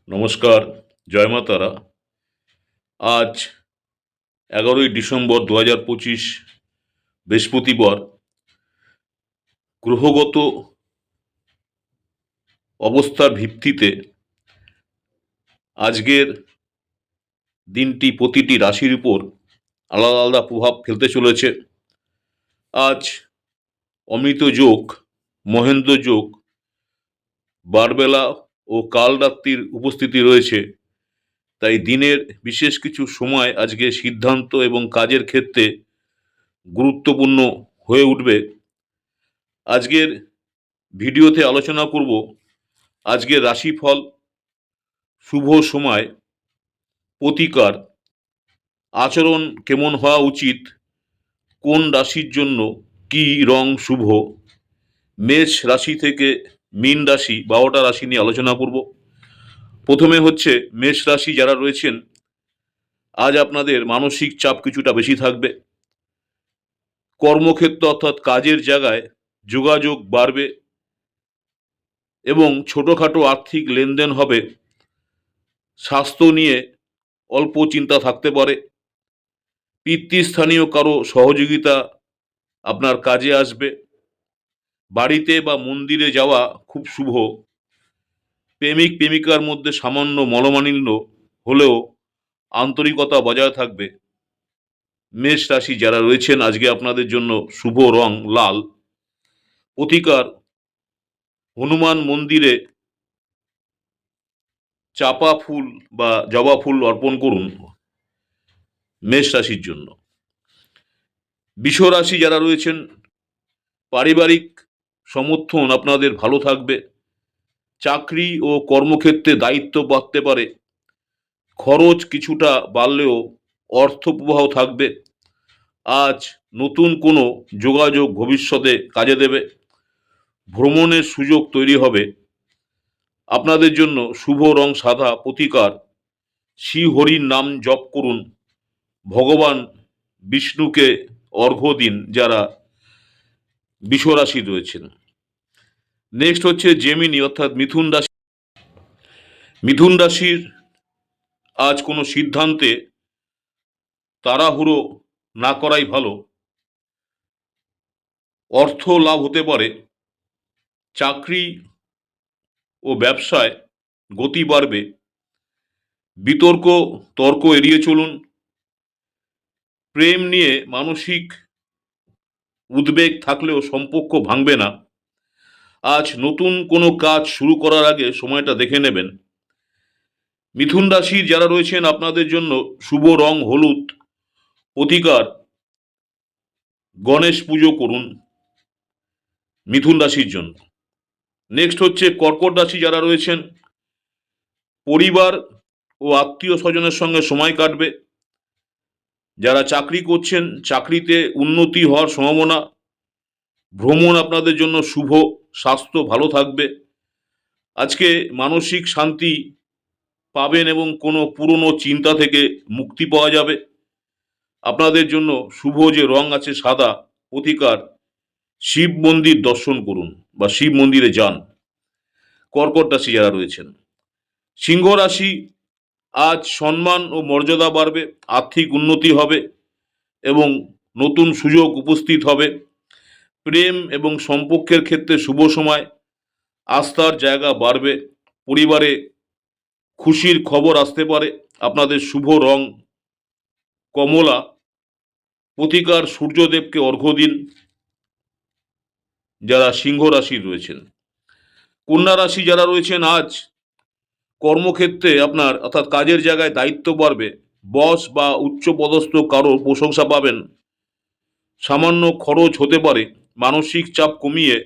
নমস্কার, জয় মা তারা। আজ 11ই ডিসেম্বর 2025, বৃহস্পতিবার। গ্রহগত অবস্থার ভিত্তিতে আজকের দিনটি প্রতিটি রাশির উপর আলাদা আলাদা প্রভাব ফেলতে চলেছে। আজ অমৃত যোগ, মহেন্দ্র যোগ, বারবেলা ও কাল রাত্রির উপস্থিতি রয়েছে। তাই দিনের বিশেষ কিছু সময় আজকে সিদ্ধান্ত এবং কাজের ক্ষেত্রে গুরুত্বপূর্ণ হয়ে উঠবে। আজকের ভিডিওতে আলোচনা করব আজকের রাশিফল, শুভ সময়, প্রতিকার, আচরণ কেমন হওয়া উচিত, কোন রাশির জন্য কি রং শুভ। মেষ রাশি থেকে মীন রাশি, 12টা রাশি নিয়ে আলোচনা করব। প্রথমে হচ্ছে মেষ রাশি যারা রয়েছেন, আজ আপনাদের মানসিক চাপ কিছুটা বেশি থাকবে। কর্মক্ষেত্র অর্থাৎ কাজের জায়গায় যোগাযোগ বাড়বে এবং ছোটোখাটো আর্থিক লেনদেন হবে। স্বাস্থ্য নিয়ে অল্প চিন্তা থাকতে পারে। পিতৃস্থানীয় কারো সহযোগিতা আপনার কাজে আসবে। বাড়িতে বা মন্দিরে যাওয়া খুব শুভ। প্রেমিক প্রেমিকার মধ্যে সামান্য মনোমালিন্য হলেও আন্তরিকতা বজায় থাকবে। মেষ রাশি যারা রয়েছেন, আজকে আপনাদের জন্য শুভ রং লাল। প্রতিকার, হনুমান মন্দিরে চাপা ফুল বা জবা ফুল অর্পণ করুন মেষ রাশির জন্য। বৃষ রাশি যারা রয়েছেন, পারিবারিক সমর্থন আপনাদের ভালো থাকবে। চাকরি ও কর্মক্ষেত্রে দায়িত্ব বাড়তে পারে। খরচ কিছুটা বাড়লেও অর্থ প্রবাহ থাকবে। আজ নতুন কোনো যোগাযোগ ভবিষ্যতে কাজে দেবে। ভ্রমণের সুযোগ তৈরি হবে। আপনাদের জন্য শুভ রং সাদা। প্রতিকার, শ্রী হরির নাম জপ করুন। ভগবান বিষ্ণুকে অর্ঘ্য দিন যারা বৃষ রাশি রয়েছেন। নেক্সট হচ্ছে জেমিনি অর্থাৎ মিথুন রাশি। মিথুন রাশির আজ কোনো সিদ্ধান্তে তাড়াহুড়ো না করাই ভালো। অর্থ লাভ হতে পারে। চাকরি ও ব্যবসায় গতি বাড়বে। বিতর্ক তর্ক এড়িয়ে চলুন। প্রেম নিয়ে মানসিক উদ্বেগ থাকলেও সম্পর্ক ভাঙবে না। আজ নতুন কোনো কাজ শুরু করার আগে সময়টা দেখে নেবেন। মিথুন রাশির যারা রয়েছেন, আপনাদের জন্য শুভ রং হলুদ। প্রতিকার, গণেশ পুজো করুন মিথুন রাশির জন্য। নেক্সট হচ্ছে কর্কট রাশি যারা রয়েছেন, পরিবার ও আত্মীয় স্বজনের সঙ্গে সময় কাটবে। যারা চাকরি করছেন, চাকরিতে উন্নতি হওয়ার সম্ভাবনা। ভ্রমণ আপনাদের জন্য শুভ। স্বাস্থ্য ভালো থাকবে। আজকে মানসিক শান্তি পাবেন এবং কোনো পুরনো চিন্তা থেকে মুক্তি পাওয়া যাবে। আপনাদের জন্য শুভ যে রং আছে সাদা। প্রতিকার, শিব মন্দির দর্শন করুন বা শিব মন্দিরে যান। কর্কট রাশি যারা রয়েছেন, সিংহ রাশি, আজ সম্মান ও মর্যাদা বাড়বে। আর্থিক উন্নতি হবে এবং নতুন সুযোগ উপস্থিত হবে। প্রেম এবং সম্পর্কের ক্ষেত্রে শুভ সময়। আস্থার জায়গা বাড়বে। পরিবারে খুশির খবর আসতে পারে। আপনাদের শুভ রং কমলা। প্রতিকার, সূর্যদেবকে অর্ঘ্য দিন যারা সিংহ রাশি রয়েছেন। কন্যা রাশি যারা রয়েছেন, আজ কর্মক্ষেত্রে আপনার অর্থাৎ কাজের জায়গায় দায়িত্ব বাড়বে। বস বা উচ্চপদস্থ কারো প্রশংসা পাবেন। সামান্য খরচ হতে পারে। মানসিক চাপ কমিয়ে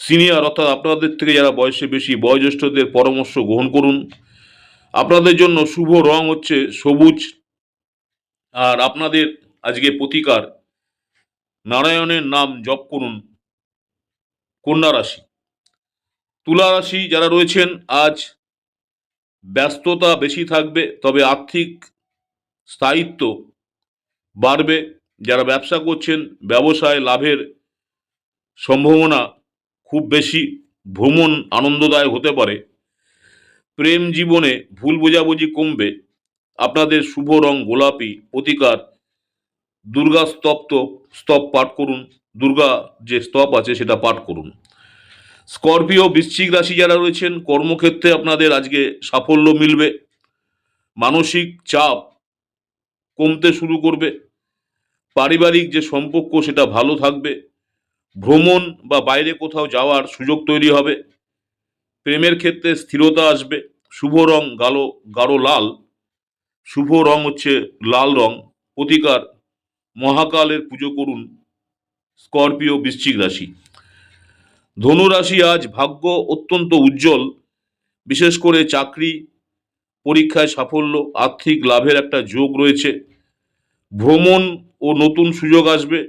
সিনিয়র অর্থাৎ আপনাদের থেকে যারা বয়সে বেশি, বয়োজ্যেষ্ঠদের পরামর্শ গ্রহণ করুন। আপনাদের জন্য শুভ রং হচ্ছে সবুজ। আর আপনাদের আজকে প্রতিকার, নারায়ণের নাম জপ করুন কন্যা রাশি। তুলা রাশি যারা রয়েছেন, আজ ব্যস্ততা বেশি থাকবে, তবে আর্থিক স্থায়িত্ব বাড়বে। যারা ব্যবসা করছেন, ব্যবসায় লাভের সম্ভাবনা খুব বেশি। ভ্রমণ আনন্দদায়ক হতে পারে। প্রেম জীবনে ভুল বোঝাবুঝি কমবে। আপনাদের শুভ রং গোলাপি। প্রতিকার দুর্গা স্তব পাঠ করুন। দুর্গা যে স্তব আছে সেটা পাঠ করুন। স্করপিও বৃশ্চিক রাশি যারা রয়েছেন, কর্মক্ষেত্রে আপনাদের আজকে সাফল্য মিলবে। মানসিক চাপ কমতে শুরু করবে। পারিবারিক যে সম্পর্ক সেটা ভালো থাকবে। ভ্রমণ বা বাইরে কোথাও যাওয়ার সুযোগ তৈরি হবে। প্রেমের ক্ষেত্রে স্থিরতা আসবে। শুভ রং গাঢ় লাল। শুভ রং হচ্ছে লাল রং। প্রতিকার মহাকালের পুজো করুন। স্করপিও বৃশ্চিক রাশি। ধনু রাশি, আজ ভাগ্য অত্যন্ত উজ্জ্বল। বিশেষ করে চাকরি পরীক্ষায় সাফল্য, আর্থিক লাভের একটা যোগ রয়েছে। ভ্রমণ ও নতুন সুযোগ আসবে।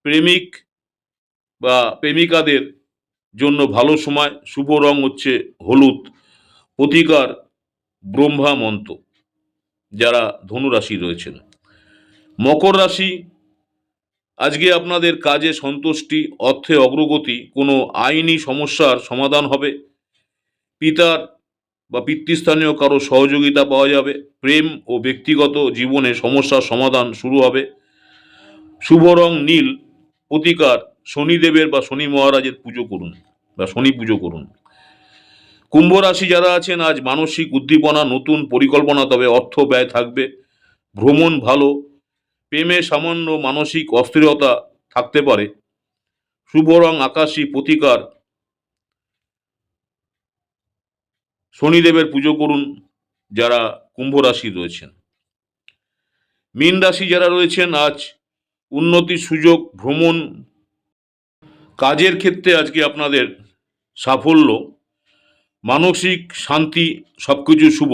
প্রেমিক বা প্রেমিকাদের জন্য ভালো সময়। শুভ রং হচ্ছে হলুদ। প্রতিকার ব্রহ্মা মন্ত্র যারা ধনু রাশি রয়েছেন। মকর রাশি, আজকে আপনাদের কাজে সন্তুষ্টি, অর্থে অগ্রগতি, কোনো আইনি সমস্যার সমাধান হবে। পিতার বা পিতৃস্থানীয় কারো সহযোগিতা পাওয়া যাবে। প্রেম ও ব্যক্তিগত জীবনে সমস্যার সমাধান শুরু হবে। শুভ রং নীল। প্রতিকার শনিদেবের বা শনি মহারাজের পুজো করুন বা শনি পুজো করুন। কুম্ভ রাশি যারা আছেন, আজ মানসিক উদ্দীপনা, নতুন পরিকল্পনা, তবে অর্থ ব্যয় থাকবে। ভ্রমণ ভালো। প্রেমে সামান্য মানসিক অস্থিরতা থাকতে পারে। শুভ রং আকাশী। প্রতিকার শনিদেবের পুজো করুন যারা কুম্ভ রাশি রয়েছেন। মীন রাশি যারা রয়েছেন, আজ উন্নতির সুযোগ। ভ্রমণ, কাজের ক্ষেত্রে আজকে আপনাদের সাফল্য, মানসিক শান্তি, সবকিছু শুভ।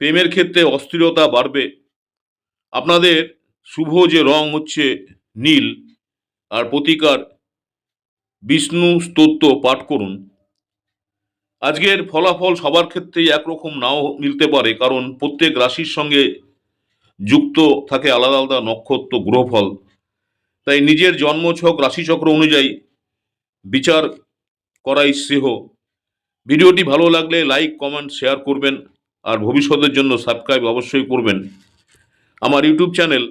প্রেমের ক্ষেত্রে অস্থিরতা বাড়বে। আপনাদের শুভ যে রং হচ্ছে নীল। আর প্রতিকার বিষ্ণু স্তোত্র পাঠ করুন। আজকের ফলাফল সবার ক্ষেত্রেই একরকম নাও মিলতে পারে, কারণ প্রত্যেক রাশির সঙ্গে যুক্ত থাকে আলাদা আলাদা নক্ষত্র গ্রহফল। তাই নিজের জন্মছক রাশিচক্র অনুযায়ী বিচার করাই শ্রেয়। ভিডিওটি ভালো লাগলে লাইক, কমেন্ট, শেয়ার করবেন। আর ভবিষ্যতের জন্য সাবস্ক্রাইব অবশ্যই করবেন আমার ইউটিউব চ্যানেল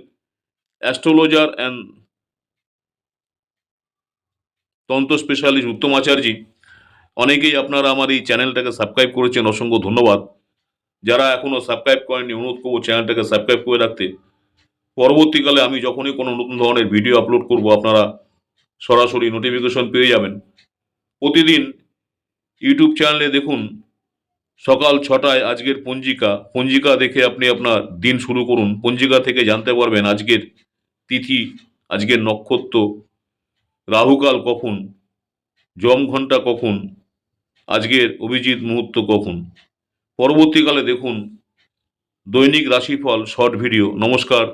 অ্যাস্ট্রোলজার অ্যান্ড তন্ত্র স্পেশালিস্ট উত্তম আচার্যি। অনেকেই আপনারা আমার এই চ্যানেলটাকে সাবস্ক্রাইব করেছেন, অসংখ্য ধন্যবাদ। যারা এখনও সাবস্ক্রাইব করেননি, অনুরোধ করবো চ্যানেলটাকে সাবস্ক্রাইব করে রাখতে। পরবর্তীকালে আমি যখনই কোনো নতুন ধরনের ভিডিও আপলোড করব, আপনারা সরাসরি নোটিফিকেশন পেয়ে যাবেন। প্রতিদিন ইউটিউব চ্যানেলে দেখুন সকাল 6টায় আজকের পঞ্জিকা দেখে আপনি আপনার দিন শুরু করুন। পঞ্জিকা থেকে জানতে পারবেন আজকের তিথি, আজকের নক্ষত্র, রাহুকাল কখন, যম ঘন্টা কখন, আজকের অভিজিৎ মুহূর্ত কখন। পরবর্তীকালে দেখুন দৈনিক রাশিফল শর্ট ভিডিও। নমস্কার,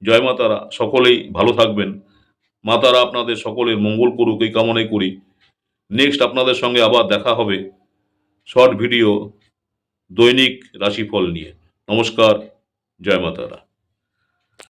জয় মা তারা। সকলেই ভালো থাকবেন। মা তারা আপনাদের সকলের মঙ্গল করুক এই কামনাই করি। নেক্সট আপনাদের সঙ্গে আবার দেখা হবে শর্ট ভিডিও দৈনিক রাশিফল নিয়ে। নমস্কার, জয় মা তারা।